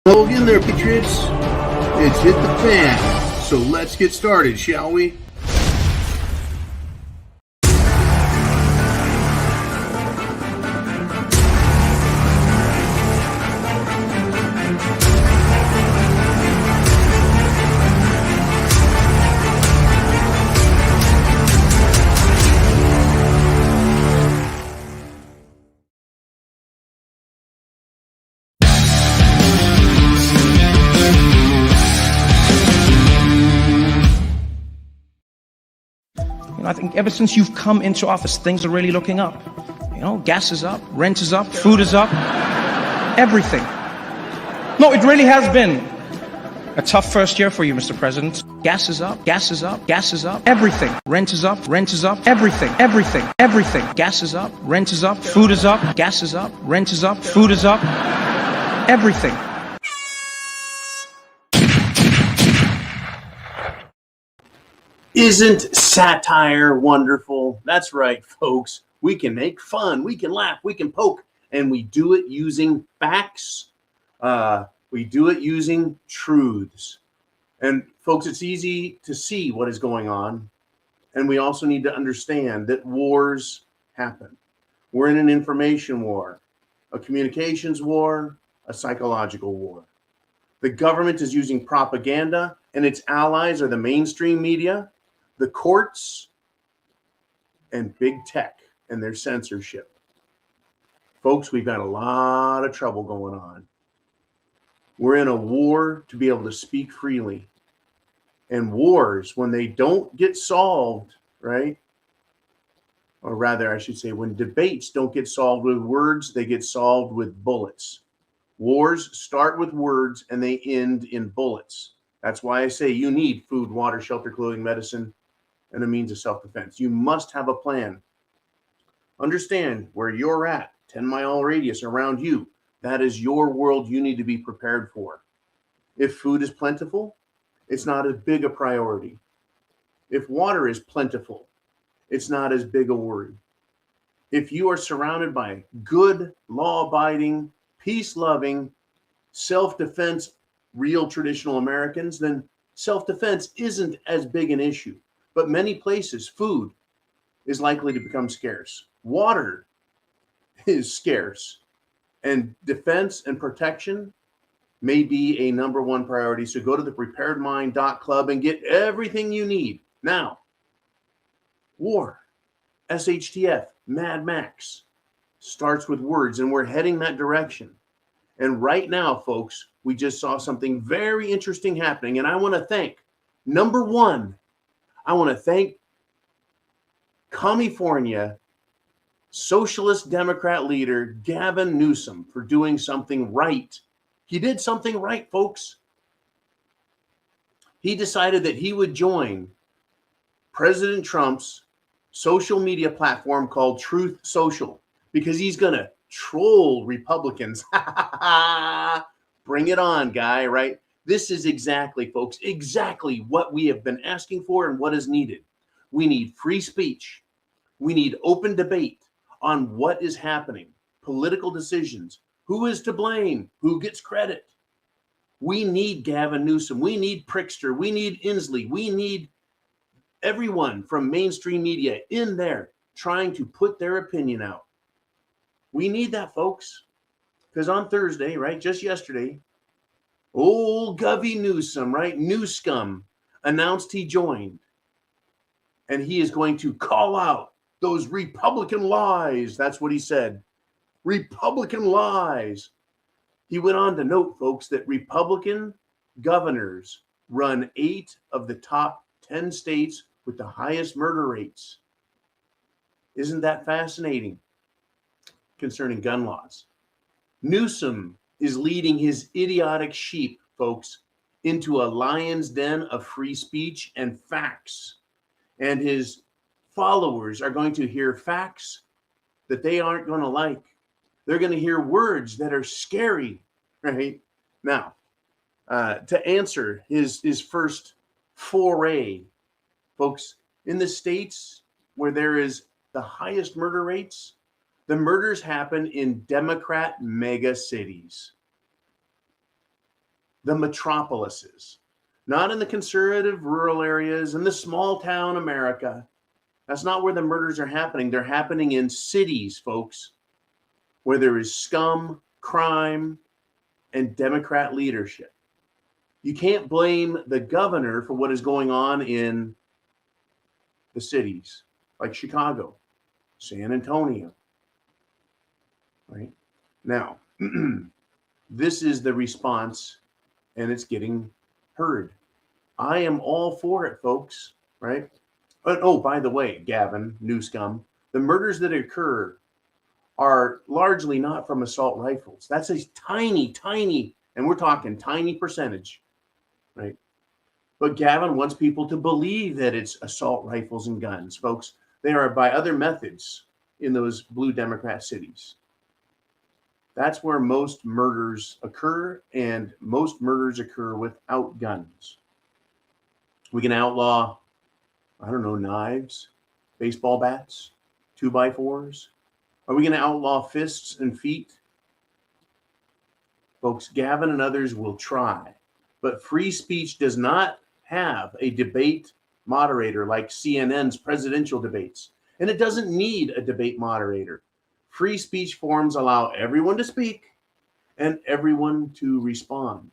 Hold in there, Patriots. It's hit the fan. So let's get started, shall we? I think ever since you've come into office, things are really looking up. You know, gas is up, rent is up, food is up, everything. No, it really has been a tough first year for you, Mr. President. Gas is up, gas is up, gas is up, everything. Rent is up, everything, everything, everything. Gas is up, rent is up, food is up, gas is up, rent is up, food is up, everything. Isn't satire wonderful? That's right, folks. We can make fun, we can laugh, we can poke, and we do it using facts. We do it using truths. And folks, it's easy to see what is going on. And we also need to understand that wars happen. We're in an information war, a communications war, a psychological war. The government is using propaganda, and its allies are the mainstream media, the courts, and big tech and their censorship. Folks, we've got a lot of trouble going on. We're in a war to be able to speak freely. And wars, when they don't get solved, right? Or rather, I should say, when debates don't get solved with words, they get solved with bullets. Wars start with words and they end in bullets. That's why I say you need food, water, shelter, clothing, medicine, and a means of self-defense. You must have a plan. Understand where you're at, 10-mile radius around you. That is your world you need to be prepared for. If food is plentiful, it's not as big a priority. If water is plentiful, it's not as big a worry. If you are surrounded by good, law-abiding, peace-loving, self-defense, real traditional Americans, then self-defense isn't as big an issue. But many places, food is likely to become scarce. Water is scarce. And defense and protection may be a number one priority. So go to thepreparedmind.club and get everything you need. Now, war, SHTF, Mad Max starts with words, and we're heading that direction. And right now, folks, we just saw something very interesting happening. And I want to thank, number one, I want to thank California Socialist Democrat leader Gavin Newsom for doing something right. He did something right, folks. He decided that he would join President Trump's social media platform called Truth Social because he's going to troll Republicans. Bring it on, guy, right? This is exactly, folks, exactly what we have been asking for and what is needed. We need free speech. We need open debate on what is happening, political decisions, who is to blame, who gets credit. We need Gavin Newsom. We need Prickster. We need Inslee. We need everyone from mainstream media in there trying to put their opinion out. We need that, folks, because on Thursday, right, just yesterday, old Gavin Newsom, right? Newscum announced he joined. And he is going to call out those Republican lies. That's what he said. Republican lies. He went on to note, folks, that Republican governors run 8 of the top 10 states with the highest murder rates. Isn't that fascinating concerning gun laws? Newsom is leading his idiotic sheep, folks, into a lion's den of free speech and facts. And his followers are going to hear facts that they aren't going to like. They're going to hear words that are scary, right? Now, to answer his first foray, folks, in the states where there is the highest murder rates, the murders happen in Democrat mega cities. the metropolises, not in the conservative rural areas and the small town America. That's not where the murders are happening. They're happening in cities, folks, where there is scum, crime, and Democrat leadership. You can't blame the governor for what is going on in the cities like Chicago, San Antonio, right? Now, this is the response, and it's getting heard. I am all for it, folks, right? But, oh, by the way, Gavin, Newsom, the murders that occur are largely not from assault rifles. That's a tiny, and we're talking tiny percentage, right? But Gavin wants people to believe that it's assault rifles and guns, folks. They are by other methods in those blue Democrat cities. That's where most murders occur, and most murders occur without guns. We can outlaw, I don't know, knives, baseball bats, 2x4s. Are we going to outlaw fists and feet? Folks, Gavin and others will try, but free speech does not have a debate moderator like CNN's presidential debates, and it doesn't need a debate moderator. Free speech forums allow everyone to speak and everyone to respond.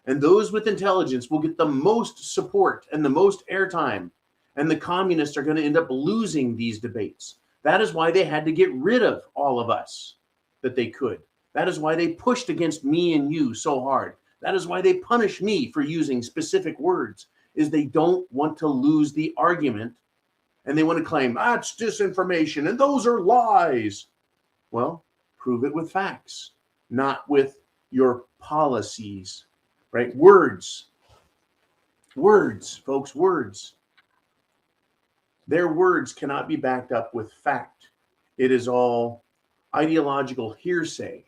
And those with intelligence will get the most support and the most airtime. And the communists are going to end up losing these debates. That is why they had to get rid of all of us that they could. That is why they pushed against me and you so hard. That is why they punish me for using specific words, is they don't want to lose the argument. And they want to claim, it's disinformation and those are lies. Well, prove it with facts, not with your policies, right? Words, folks, words. Their words cannot be backed up with fact. It is all ideological hearsay.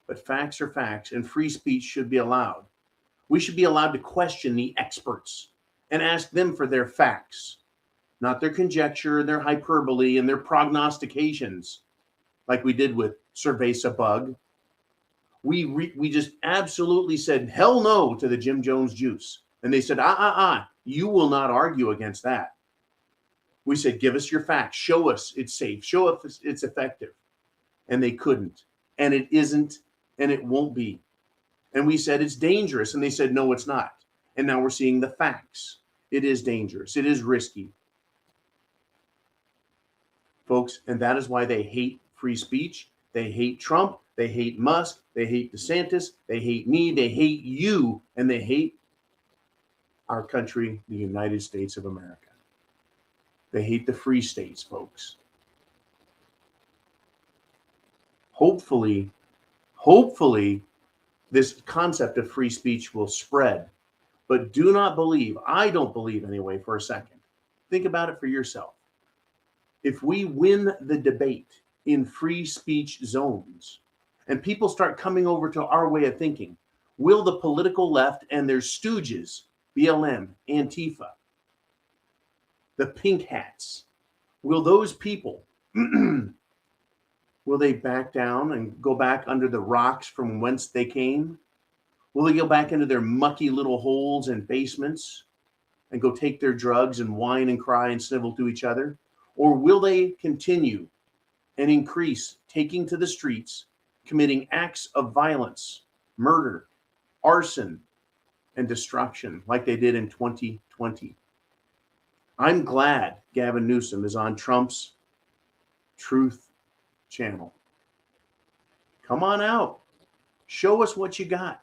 But facts are facts, and free speech should be allowed. We should be allowed to question the experts and ask them for their facts, not their conjecture, their hyperbole, and their prognostications, like we did with Cerveza bug. We just absolutely said hell no to the Jim Jones juice. And they said, you will not argue against that. We said, give us your facts. Show us it's safe. Show us it's effective. And they couldn't. And it isn't, and it won't be. And we said it's dangerous. And they said, no, it's not. And now we're seeing the facts. It is dangerous. It is risky. Folks, and that is why they hate free speech. They hate Trump. They hate Musk. They hate DeSantis. They hate me. They hate you. And they hate our country, the United States of America. They hate the free states, folks. Hopefully, this concept of free speech will spread. But do not believe, I don't believe anyway, for a second. Think about it for yourself. If we win the debate in free speech zones and people start coming over to our way of thinking, will the political left and their stooges, BLM, Antifa, the pink hats, will those people, will they back down and go back under the rocks from whence they came? Will they go back into their mucky little holes and basements and go take their drugs and whine and cry and snivel to each other? Or will they continue and increase taking to the streets, committing acts of violence, murder, arson, and destruction like they did in 2020? I'm glad Gavin Newsom is on Trump's Truth channel. Come on out. Show us what you got.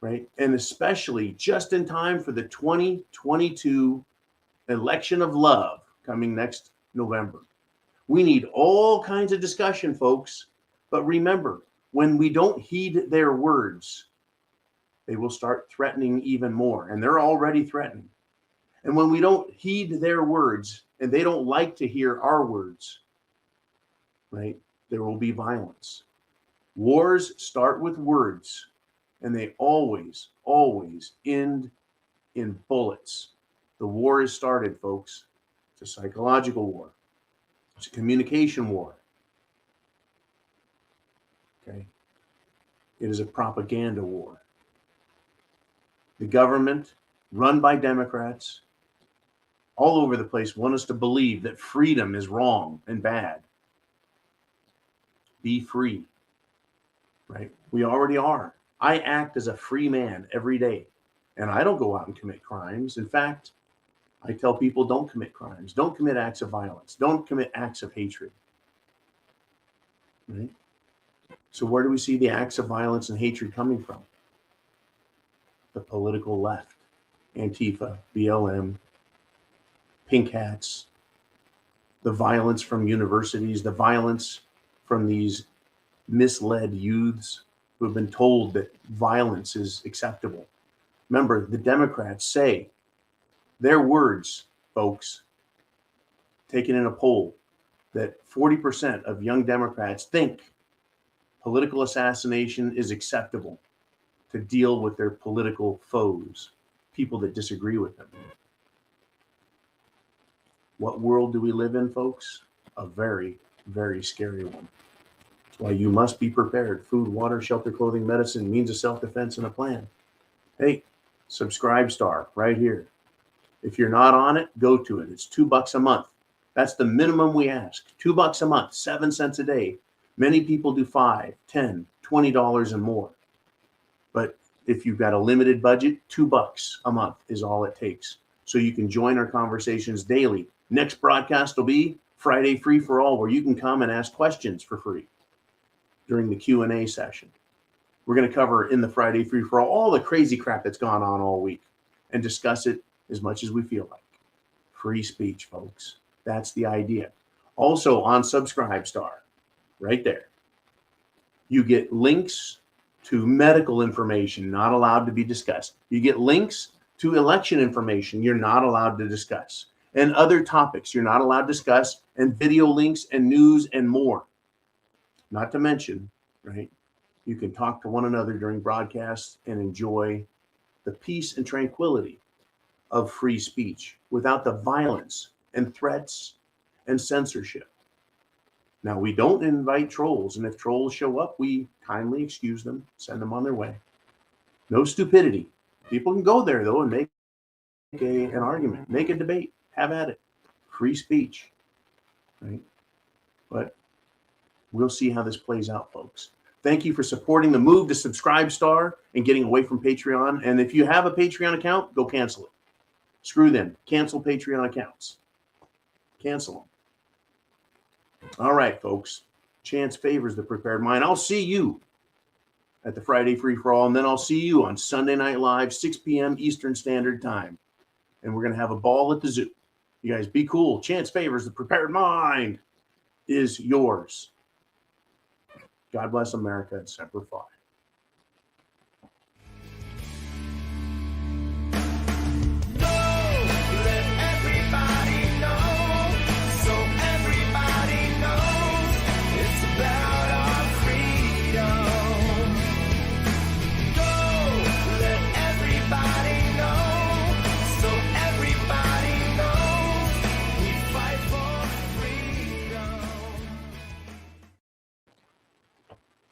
Right? And especially just in time for the 2022 election of love coming next November. We need all kinds of discussion, folks. But remember, when we don't heed their words, they will start threatening even more. And they're already threatening. And when we don't heed their words, and they don't like to hear our words, right, there will be violence. Wars start with words, and they always end in bullets. The war is started, folks. It's a psychological war. It's a communication war. Okay? It is a propaganda war. The government, run by Democrats, all over the place, want us to believe that freedom is wrong and bad. Be free, right? We already are. I act as a free man every day, and I don't go out and commit crimes. In fact, I tell people don't commit crimes, don't commit acts of violence, don't commit acts of hatred, right? So where do we see the acts of violence and hatred coming from? The political left, Antifa, BLM, pink hats, the violence from universities, the violence from these misled youths who have been told that violence is acceptable. Remember, the Democrats say their words, folks, taken in a poll, that 40% of young Democrats think political assassination is acceptable to deal with their political foes, people that disagree with them. What world do we live in, folks? A very, very scary one. That's why you must be prepared. Food, water, shelter, clothing, medicine, means of self-defense, and a plan. Hey, subscribe star right here. If you're not on it, go to it. It's $2 a month. That's the minimum we ask. $2 a month, 7 cents a day. Many people do $5, $10, $20 and more. But if you've got a limited budget, $2 a month is all it takes. So you can join our conversations daily. Next broadcast will be Friday Free for All, where you can come and ask questions for free during the Q&A session. We're going to cover in the Friday Free for all the crazy crap that's gone on all week and discuss it as much as we feel like. Free speech, folks. That's the idea. Also on Subscribestar, right there, you get links to medical information not allowed to be discussed. You get links to election information you're not allowed to discuss, and other topics you're not allowed to discuss, and video links and news and more. Not to mention, right, you can talk to one another during broadcasts and enjoy the peace and tranquility of free speech without the violence and threats and censorship. Now, we don't invite trolls, and if trolls show up, we kindly excuse them, send them on their way. No stupidity. People can go there, though, and make an argument, make a debate, have at it. Free speech, right? But we'll see how this plays out, folks. Thank you for supporting the move to Subscribestar and getting away from Patreon. And if you have a Patreon account, go cancel it. Screw them. Cancel Patreon accounts. Cancel them. All right, folks. Chance favors the prepared mind. I'll see you at the Friday Free for All, and then I'll see you on Sunday Night Live, 6 p.m. Eastern Standard Time. And we're going to have a ball at the zoo. You guys be cool. Chance favors the prepared mind is yours. God bless America and Semper Fi.